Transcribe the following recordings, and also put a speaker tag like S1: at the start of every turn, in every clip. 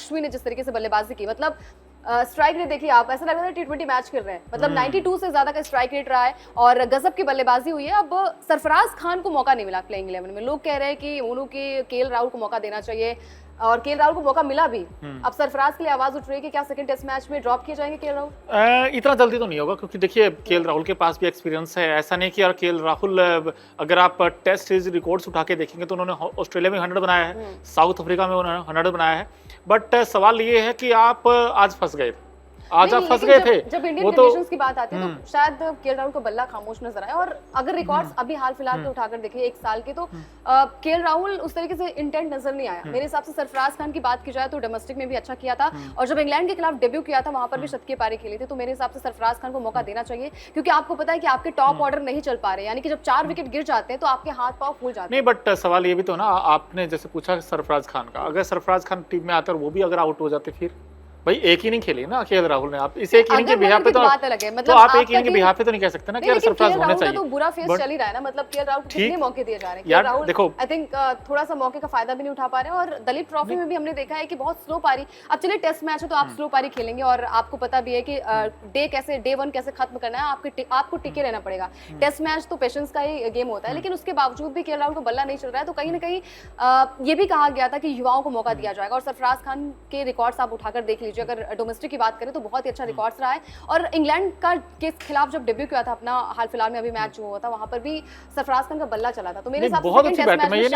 S1: अश्विन ने जिस तरीके से बल्लेबाजी की, मतलब स्ट्राइक रेट देखिए आप, ऐसा लग रहा है T20 मैच खेल रहे हैं, मतलब 92 से ज्यादा का स्ट्राइक रेट रहा है और गजब की बल्लेबाजी हुई है। अब सरफराज खान को मौका नहीं मिला प्लेइंग 11 में, लोग कह रहे हैं कि उन्होंने केएल राहुल को मौका देना चाहिए और केएल राहुल को मौका मिला भी। अब सरफराज के लिए आवाज उठ रही है कि क्या सेकंड टेस्ट मैच में ड्रॉप किए जाएंगे केएल राहुल?
S2: इतना जल्दी तो नहीं होगा, क्योंकि देखिए केएल राहुल के पास भी एक्सपीरियंस है। ऐसा नहीं कि यार केएल राहुल, अगर आप टेस्ट सीरीज रिकॉर्ड्स उठा के देखेंगे तो उन्होंने ऑस्ट्रेलिया में 100 बनाया है, साउथ अफ्रीका में उन्होंने 100 बनाया है। बट सवाल ये है कि आप आज फंस गए, आज आप फंस गए थे।
S1: जब इंडियन कंडीशंस की बात आती है तो शायद केएल राहुल को बल्ला खामोश नजर आया। और अगर रिकॉर्ड्स अभी हाल फिलहाल के उठाकर देखिए एक साल के, तो केएल राहुल उस तरीके से इंटेंट नजर नहीं आया मेरे हिसाब से। सरफराज खान की बात की जाए तो डोमेस्टिक में भी अच्छा किया था और जब इंग्लैंड के खिलाफ डेब्यू किया था वहां पर भी शतकीय पारी खेली थी। तो मेरे हिसाब से सरफराज खान को मौका देना चाहिए, क्योंकि आपको पता है कि आपके टॉप ऑर्डर नहीं चल पा रहे, यानी कि जब 4 विकेट गिर जाते हैं तो आपके हाथ पांव फूल जाते
S2: नहीं। बट सवाल ये भी तो ना, आपने जैसे पूछा सरफराज खान का, अगर सरफराज खान टीम में आते और वो भी अगर आउट हो जाते, फिर भाई एक ही नहीं खेली ना केएल राहुल ने। आप इसे एक इनिंग के बिहाफ पे तो
S1: बात अलग है, मतलब
S2: तो आप एक इनिंग के बिहाफ पे तो नहीं कह सकते ना कि सरफराज होने चाहिए।
S1: तो बुरा फेस चल ही रहा है ना, मतलब केएल राहुल को कितने मौके दिए जा रहे हैं।
S2: यार
S1: राहुल
S2: देखो,
S1: आई थिंक थोड़ा सा मौके का फायदा भी नहीं उठा पा रहे हैं। और दलीप ट्रॉफी में भी हमने देखा है कि बहुत स्लो पारी, अब चलिए टेस्ट मैच है तो आप स्लो पारी खेलेंगे और आपको पता भी है कि डे 1 कैसे खत्म करना है, आपको टिके रहना पड़ेगा। टेस्ट मैच तो पेशेंस का ही गेम होता है, लेकिन उसके बावजूद भी केएल राहुल को बल्ला नहीं चल रहा है। तो कहीं ना कहीं ये भी कहा गया था कि युवाओं को मौका दिया जाएगा। और सरफराज खान के रिकॉर्ड्स आप उठाकर देख लीजिए, अगर डोमेस्टिक की बात करें तो बहुत ही अच्छा रिकॉर्ड्स रहा है। और इंग्लैंड का के खिलाफ जब डेब्यू किया था अपना, हाल फिलहाल में अभी मैच जो हुआ था, वहां पर भी सरफराज खान का बल्ला चला था। तो मेरे हिसाब से
S2: बहुत अच्छी बैटिंग, मैं ये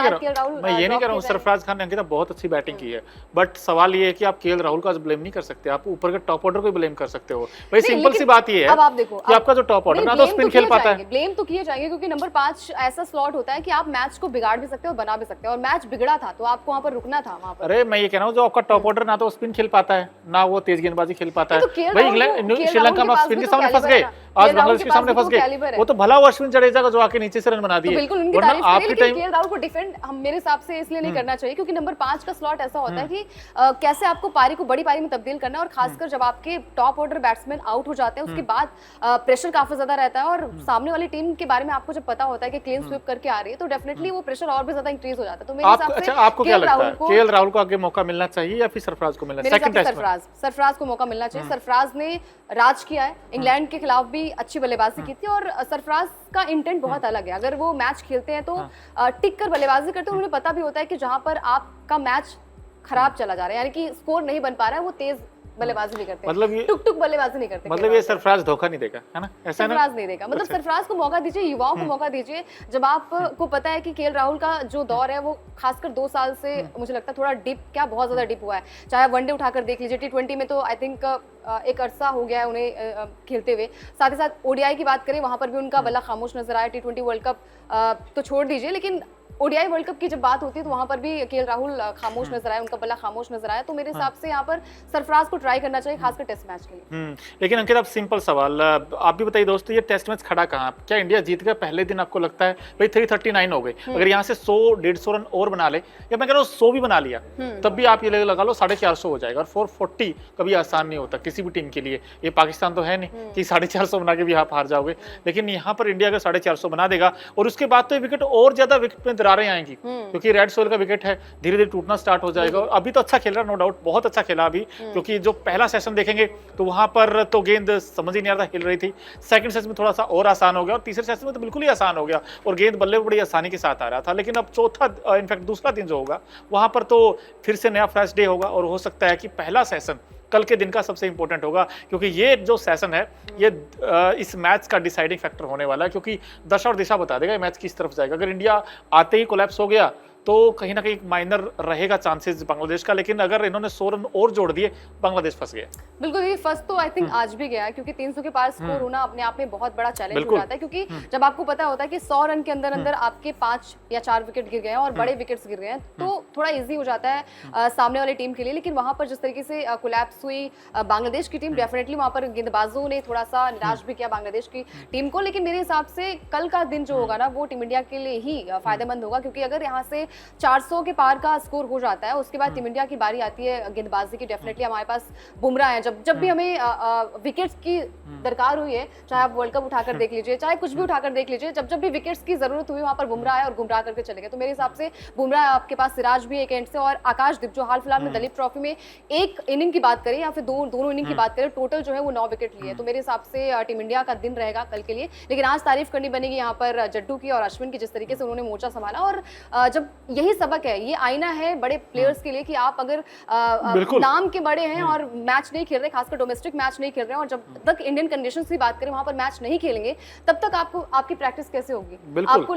S2: नहीं कह रहा हूँ सरफराज खान ने अंकिता बहुत अच्छी बैटिंग की है, बट सवाल ये है कि आप केएल राहुल का ब्लेम नहीं कर सकते, आप ऊपर के टॉप ऑर्डर को ब्लेम कर सकते हो। भाई सिंपल सी बात ये है,
S1: अब आप देखो
S2: कि आपका जो टॉप ऑर्डर ना तो स्पिन खेल पाता है।
S1: ब्लेम तो किए जाएंगे, क्योंकि नंबर 5 ऐसा स्लॉट होता है कि आप मैच को बिगाड़ भी सकते हो और बना भी सकते हो, और मैच बिगड़ा था तो आपको वहां पर रुकना था वहां पर।
S2: अरे मैं ये कह रहा हूँ, जो आपका टॉप ऑर्डर ना तो स्पिन खेल पाता है, ना वो तेज गेंदबाजी खेल पाता है। भाई श्रीलंका में स्पिन के सामने फंस गए, आज बांग्लादेश के सामने फंस गए। वो तो भला वो अश्विन जडेजा का जो आके नीचे से रन बना दिए।
S1: बिल्कुल उनकी तारीफ करें, लेकिन केएल राहुल को डिफेंड हम मेरे हिसाब से इसलिए नहीं करना चाहिए, क्योंकि नंबर 5 का स्लॉट ऐसा होता है कि कैसे आपको पारी को बड़ी पारी में तब्दील करना है। और खासकर जब आपके टॉप ऑर्डर बैट्समैन आउट हो जाते हैं, उसके बाद प्रेशर काफी ज्यादा रहता है। और सामने वाली टीम के बारे में आपको जब पता होता है कि क्लीन स्वीप करके आ रही है, तो डेफिनेटली वो प्रेशर और भी ज्यादा इंक्रीज हो जाता है। तो मेरे हिसाब से
S2: आपको क्या लगता है, केएल राहुल को आगे मौका मिलना चाहिए या फिर सरफराज को मिलना चाहिए? सेकंड टेस्ट में
S1: सरफराज को मौका मिलना चाहिए। सरफराज ने राज किया है, इंग्लैंड के खिलाफ भी अच्छी बल्लेबाजी की थी और सरफराज का इंटेंट बहुत अलग है। अगर वो मैच खेलते हैं तो टिक कर बल्लेबाजी करते हैं, उन्हें पता भी होता है कि जहां पर आपका मैच खराब चला जा रहा है, यानी कि स्कोर नहीं बन पा रहा है, वो तेज बल्लेबाजी नहीं करते,
S2: मतलब ये
S1: टुक बल्लेबाजी नहीं करते।
S2: मतलब ये सरफराज धोखा नहीं देगा, है ना? ऐसा ना,
S1: सरफराज नहीं देगा, मतलब सरफराज को मौका दीजिए, युवाओं को मौका दीजिए। जब आपको पता है कि केएल राहुल का जो दौर है वो खासकर 2 साल से मुझे लगता है थोड़ा डिप, क्या बहुत ज्यादा डिप हुआ है। चाहे वनडे उठाकर देख लीजिए, T20 में तो आई थिंक एक अरसा हो गया है उन्हें खेलते हुए। साथ ही साथ ओडीआई की बात करें, वहां पर भी उनका बल्ला खामोश नजर आया। T20 वर्ल्ड कप तो छोड़ दीजिए, लेकिन ओडीआई वर्ल्ड कप की जब बात होती है तो वहां पर भी केएल राहुल खामोश नजर आया, उनका बल्ला खामोश नजर आया। तो मेरे हिसाब से यहाँ पर सरफराज को ट्राई करना चाहिए, खासकर टेस्ट मैच के लिए।
S2: लेकिन अंकित, अब सिंपल सवाल आप भी बताइए दोस्तों, ये टेस्ट मैच खड़ा कहाँ? क्या इंडिया जीत गया पहले दिन? आपको लगता है भाई 339 हो गई, अगर यहाँ से 100-150 रन और बना ले, या मैं कह रहा हूँ 100 भी बना लिया, तब भी आप ये लगा लो 450 हो जाएगा। और 440 कभी आसान नहीं होता किसी भी टीम के लिए। ये पाकिस्तान तो है नहीं कि 450 बना के भी आप हार जाओगे, लेकिन यहाँ पर इंडिया अगर 450 बना देगा और उसके बाद तो विकेट और ज्यादा विकेट में दरारें आएंगी, क्योंकि रेड सोइल का विकेट है, धीरे धीरे टूटना स्टार्ट हो जाएगा। और अभी तो अच्छा खेल रहा है, नो डाउट बहुत अच्छा खेला अभी, क्योंकि जो पहला सेशन देखेंगे तो वहां पर तो गेंद समझ ही नहीं आ रहा, हिल रही थी। सेकंड सेशन में थोड़ा सा और आसान हो गया, और तीसरे सेशन में तो बिल्कुल ही आसान हो गया और गेंद बल्ले बड़ी आसानी के साथ आ रहा था। लेकिन अब चौथा, इनफैक्ट दूसरा दिन जो होगा, वहां पर तो फिर से नया फ्रेश डे होगा, और हो सकता है कि पहला सेशन कल के दिन का सबसे इंपॉर्टेंट होगा, क्योंकि ये जो सेशन है ये इस मैच का डिसाइडिंग फैक्टर होने वाला है, क्योंकि दशा और दिशा बता देगा मैच किस तरफ जाएगा। अगर इंडिया आते ही कोलैप्स हो गया तो कहीं ना कहीं माइनर रहेगा चांसेस बांग्लादेश का, लेकिन अगर इन्होंने 100 रन और जोड़ दिए, बांग्लादेश फंस गया।
S1: बिल्कुल, ये फर्स्ट तो आई थिंक आज भी गया है, क्योंकि 300 के पार स्कोर होना अपने आप में बहुत बड़ा चैलेंज हो जाता है। क्योंकि जब आपको पता होता है कि 100 रन के अंदर अंदर आपके 5 या 4 विकेट गिर गए हैं और बड़े विकेट्स गिर गए हैं, तो थोड़ा इजी हो जाता है सामने वाली टीम के लिए। लेकिन वहां पर जिस तरीके से कोलैप्स हुई बांग्लादेश की टीम, डेफिनेटली वहां पर गेंदबाजों ने थोड़ा सा निराश भी किया बांग्लादेश की टीम को। लेकिन मेरे हिसाब से कल का दिन जो होगा ना, वो टीम इंडिया के लिए ही फायदेमंद होगा, क्योंकि अगर यहाँ से 400 के पार का स्कोर हो जाता है, उसके बाद टीम इंडिया की बारी आती है गेंदबाजी की। डेफिनेटली हमारे पास बुमराह है, जब भी हमें विकेट्स की दरकार हुई है, चाहे आप वर्ल्ड कप उठाकर देख लीजिए, चाहे कुछ भी उठाकर देख लीजिए, जब भी विकेट्स की जरूरत हुई वहां पर बुमराह है और गुमराह करके चले गए। तो मेरे हिसाब से बुमराह, आपके पास सिराज भी एक एंड से, और आकाशदीप जो हाल फिलहाल में दलीप ट्रॉफी में एक इनिंग की बात करें या फिर दोनों इनिंग की बात करें, टोटल जो है वो 9 विकेट लिए। तो मेरे हिसाब से टीम इंडिया का दिन रहेगा कल के लिए। लेकिन आज तारीफ करनी बनेगी यहाँ पर जड्डू की और अश्विन की, जिस तरीके से उन्होंने मोर्चा संभाला। और जब यही सबक है, ये आईना है बड़े प्लेयर्स के लिए कि आप अगर नाम के बड़े हैं और मैच नहीं खेल रहे, खासकर डोमेस्टिक मैच नहीं खेल रहे हैं, और जब तक इंडियन कंडीशंस की बात करें वहां पर मैच नहीं खेलेंगे, तब तक आपकी प्रैक्टिस कैसे होगी? आपको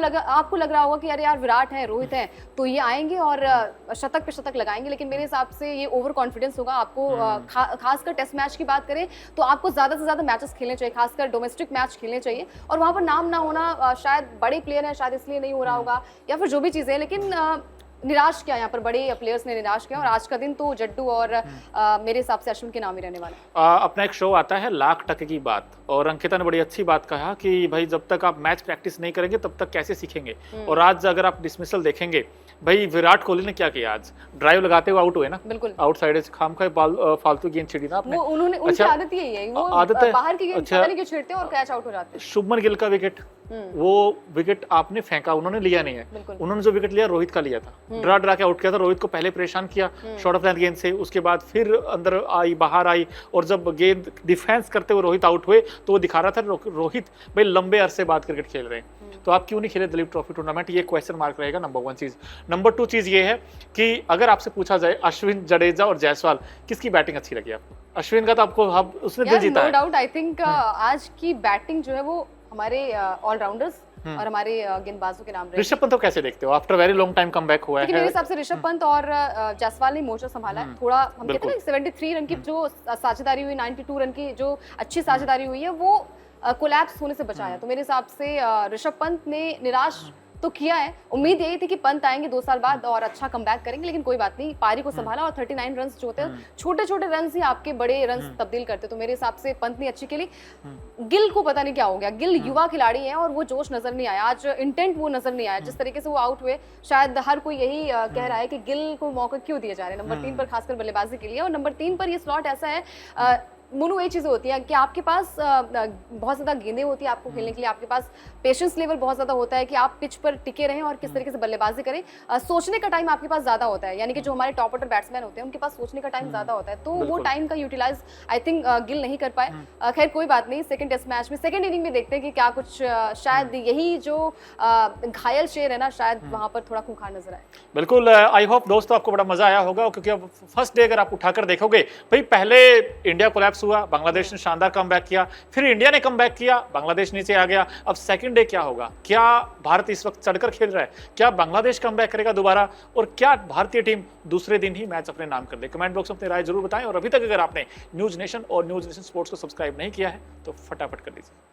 S1: लग रहा होगा कि अरे यार विराट है, रोहित है, तो ये आएंगे और शतक पे शतक लगाएंगे। लेकिन मेरे हिसाब से ये ओवर कॉन्फिडेंस होगा। आपको खासकर टेस्ट मैच की बात करें तो आपको ज्यादा से ज्यादा मैचेस खेलने चाहिए, खासकर डोमेस्टिक मैच खेलने चाहिए। और वहां पर नाम ना होना, शायद बड़े प्लेयर है, शायद इसलिए नहीं हो रहा होगा, या फिर जो भी चीजें, लेकिन निराश किया यहाँ पर, बड़े प्लेयर्स ने निराश किया। और आज का दिन तो जड्डू और मेरे हिसाब से अश्विन के नाम ही रहने वाला है।
S2: अपना एक शो आता है लाख टके की बात, और अंकिता ने बड़ी अच्छी बात कहा कि भाई जब तक आप मैच प्रैक्टिस नहीं करेंगे तब तक कैसे सीखेंगे। और आज अगर आप डिसमिसल देखेंगे, भाई विराट कोहली ने क्या किया, आज ड्राइव लगाते हुए आउट हुए ना, बिल्कुल आउटसाइड खाम का फालतू गेंद छेड़ी ना आपने।
S1: उन्होंने उनकी आदत ही है, वो आदत है बाहर की गेंद पता नहीं क्यों छेड़ते हैं और कैच आउट हो जाते हैं।
S2: शुभमन गिल का विकेट, वो विकेट आपने फेंका, उन्होंने लिया नहीं है। उन्होंने जो विकेट लिया रोहित का लिया था, ड्रा के आउट किया था। रोहित को पहले परेशान किया शॉर्ट ऑफ लेंथ गेंद से, उसके बाद फिर अंदर आई, बाहर आई, और जब गेंद डिफेंस करते हुए रोहित आउट हुए तो वो दिखा रहा था रोहित भाई लंबे अरसे बाद क्रिकेट खेल रहे हैं, तो आप क्यों नहीं खेले दलीप ट्रॉफी टूर्नामेंट? ये क्वेश्चन मार्क रहेगा, नंबर 1 चीज। नंबर 2 चीज ये है कि अगर आपसे पूछा जाए अश्विन, जडेजा और जायसवाल, किसकी बैटिंग अच्छी लगी आपको? अश्विन का तो आपको उसने दिल जीता है।
S1: नो डाउट, आई थिंक आज की बैटिंग जो है वो हमारे ऑलराउंडर्स और हमारे गेंदबाजों के नाम रहे।
S2: ऋषभ पंत को कैसे देखते हो? After very long time comeback हुआ है।
S1: मेरे हिसाब से ऋषभ पंत और जायसवाल ने मोर्चा संभाला है। थोड़ा हम कहते हैं 73 रन की जो साझेदारी हुई, 92 रन की जो अच्छी साझेदारी हुई है, वो कोलैप्स होने से बचाया। तो मेरे हिसाब से ऋषभ पंत ने निराश तो किया है। उम्मीद यही थी कि पंत आएंगे 2 साल बाद और अच्छा कमबैक करेंगे, लेकिन कोई बात नहीं, पारी को संभाला। और 39 रन जो होते हैं, छोटे छोटे रन ही आपके बड़े रन तब्दील करते। तो मेरे हिसाब से पंत ने अच्छी खेली। गिल को पता नहीं क्या हो गया, गिल युवा खिलाड़ी है और वो जोश नजर नहीं आया आज, इंटेंट वो नजर नहीं आया जिस तरीके से वो आउट हुए। शायद हर कोई यही कह रहा है कि गिल को मौका क्यों दिए जा रहे हैं नंबर 3 पर, खासकर बल्लेबाजी के लिए। और नंबर 3 पर ये स्लॉट ऐसा है, मोनू, ये चीज़ें होती हैं कि आपके पास बहुत ज़्यादा गेंदें होती है आपको खेलने के लिए, आपके पास पेशेंस लेवल बहुत ज़्यादा होता है कि आप पिच पर टिके रहें और किस तरीके से बल्लेबाजी करें। सोचने का टाइम आपके पास ज़्यादा होता है, यानी कि जो हमारे टॉप ऑर्डर बैट्समैन होते हैं उनके पास सोचने का टाइम ज़्यादा होता है, तो वो टाइम का यूटिलाइज आई थिंक गिल नहीं कर पाए। खैर कोई बात नहीं, सेकंड टेस्ट मैच में सेकंड इनिंग में देखते हैं कि क्या कुछ, शायद यही जो घायल शेर है ना, शायद वहाँ पर थोड़ा खूंखार नजर आए।
S2: बिल्कुल, आई होप दोस्तों आपको बड़ा मजा आया होगा, क्योंकि अब फर्स्ट डे अगर आप उठाकर देखोगे, भाई पहले इंडिया कोलैप्स हुआ, बांग्लादेश ने शानदार कमबैक किया, फिर इंडिया ने कमबैक किया, बांग्लादेश नीचे आ गया। अब सेकंड डे क्या होगा? क्या भारत इस वक्त चढ़कर खेल रहा है? क्या बांग्लादेश कमबैक करेगा दोबारा? और क्या भारतीय टीम दूसरे दिन ही मैच अपने नाम कर ले? कमेंट बॉक्स में अपनी राय जरूर बताएं। और अभी तक अगर आपने न्यूज नेशन और न्यूज नेशन स्पोर्ट्स को सब्सक्राइब नहीं किया है तो फटाफट कर दीजिए।